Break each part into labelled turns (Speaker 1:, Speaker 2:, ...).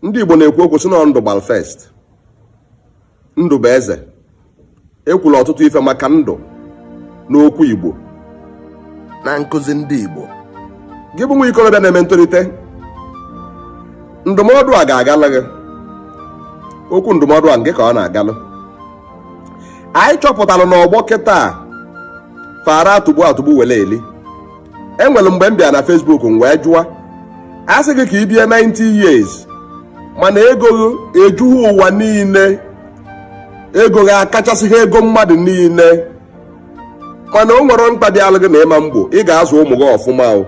Speaker 1: ndị Igbo na-ekwu okwu sị na ndụ gbal first, ndụ bụ eze. Ekwula ọtụtụ ife maka ndụ n'okwu Igbo na nkụzi ndị Igbo. Gị bụ nwa ikorobịa na-eme ntolite, ndụmọdụ a ga-agala gị. Okwu ndụmọdụ a nke ka ọ na-agalụ. Anyị chọpụtara n'ọgbọ kịta fara atụgbu wele eli. Enwere mgbe m bịa na Facebook m wee jụọ, a sị gị ka ị bie 90 years mana ego ejughị ụwa niile, ego ga akachasịghị ego mmadụ niile, mana o nwere mkpa dị alụ gị na ịma mgbo ị ga-azụ ụmụ gị ọfụma,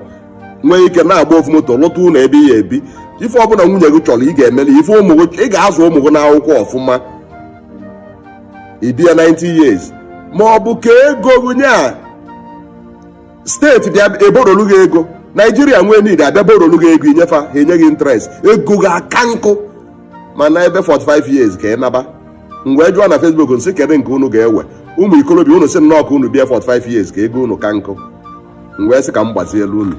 Speaker 1: nwee ike na-agba ofu moto lụta ụlọ ebe ị ya ebi. Ife ọbụla nwunye gị chọrọ ị ga-emeli ife ụmụ gị, ị ga-azụ ụmụ gị n'akwụkwọ ọfụma. Ị bịa 90 years ma ọ bụ ka ego gị nya steeti bịa eborolu gị ego, Naijiria nwee niile abịa borolu gị ego, inyefa ha enye gị interest, ego gị aka nkụ. Mana ebe 45 years ka ị naba. M wee jụọ na Facebook nsị kedu nke unu ga-ewe, ụmụ ikolobịa unu sị nnọọ ka unu bịa 45 years ka ego unu ka nkụ. M wee sị ka m gbazielu unu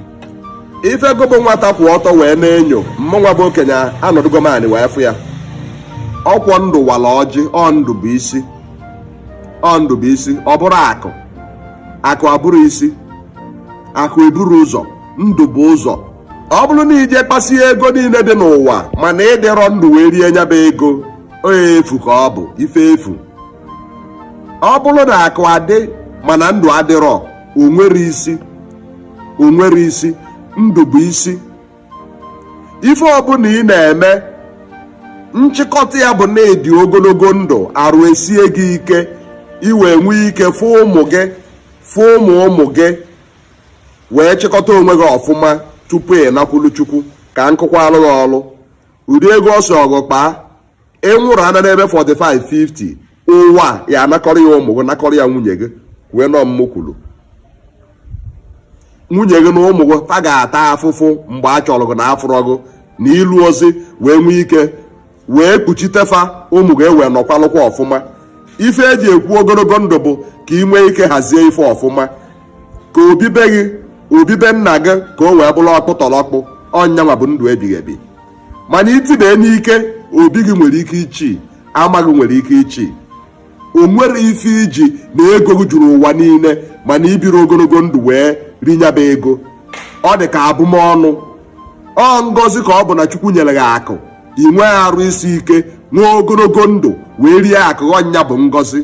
Speaker 1: ife ego bụ nwata kwụ ọtọ wee na-enyo mmụnwa bụ okenye anọdụgo maanị wee fụ ya. Ọkwọ ndụ wala ọjị, ọ ndụ bụ isi, ọ ndụ bụ isi, ọ bụrụ akụ, akụ abụrụ isi, akụ eburu ụzọ, ndụ bụ ụzọ. Ọ bụrụ na ije kpasie ego niile dị n'ụwa mana ịdịrọ ndụ wee rie nyaba ego, efu ka ọ bụ ife efu. Ọ bụrụ na akụ adị mana ndụ adịrọ, o nwere isi, o nwere isi, ndụ bụ isi. Ife ọbụla ị na-eme nchịkọta ya bụ na ịdị ogologo ndụ, arụ esie gị ike, iwe nwee ike fụ ụmụ gị, fụ ụmụ gị, wee chịkọta onwe gị ọfụma tupu ị nakwulu Chukwu ka nkụkwa alụ gị ọlụ. Ụdị ego ọsọ ọgụ kpaa, ịnwụrụ ana n'ebe 45-50, ụwa ya anakọrọ ya ụmụ gị, nakọrọ ya nwunye gị, wee nọ mmụ kwuru. Nwunye gị na ụmụ gị fa ga-ata afụfụ mgbe a chọrọ gị na afụrọ gị na ilu ozi wee nwee ike wee kpuchitefa ụmụ gị wee nọkwalụkwa ọfụma. Ife eji ekwu ogologo ndụ bụ ka ị nwee ike hazie ife ọfụma, ka obibe gị, obibe nna gị ka o wee bụrụ ọkpụtọrọkpụ. Ọnyanwa bụ ndụ ebighị ebi. Mana itide n'ike, obi gị nwere ike ichi, ama gị nwere ike ichi. O nwere ife iji na ego gị juru ụwa niile mana ibiri ogologo ndụ wee rinyaba ego. Ọ dị ka abụmọnụ. Ọ ngọzi ka ọ bụ na Chukwu nyere gị akụ, ị nwee arụ isi ike, nwee ogologo ndụ wee rie akụ. Ọnya bụ ngọzi.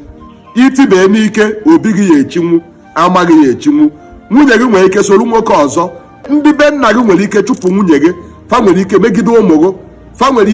Speaker 1: Itibe n'ike, obi gị ya echinwu, ama gị ya echinwu. Nwunye gị nwere ike soro nwoke ọzọ. Ndị be nna gị nwere ike chụpụ nwunye gị, fa nwere ike megide ụmụ gị, fa nwere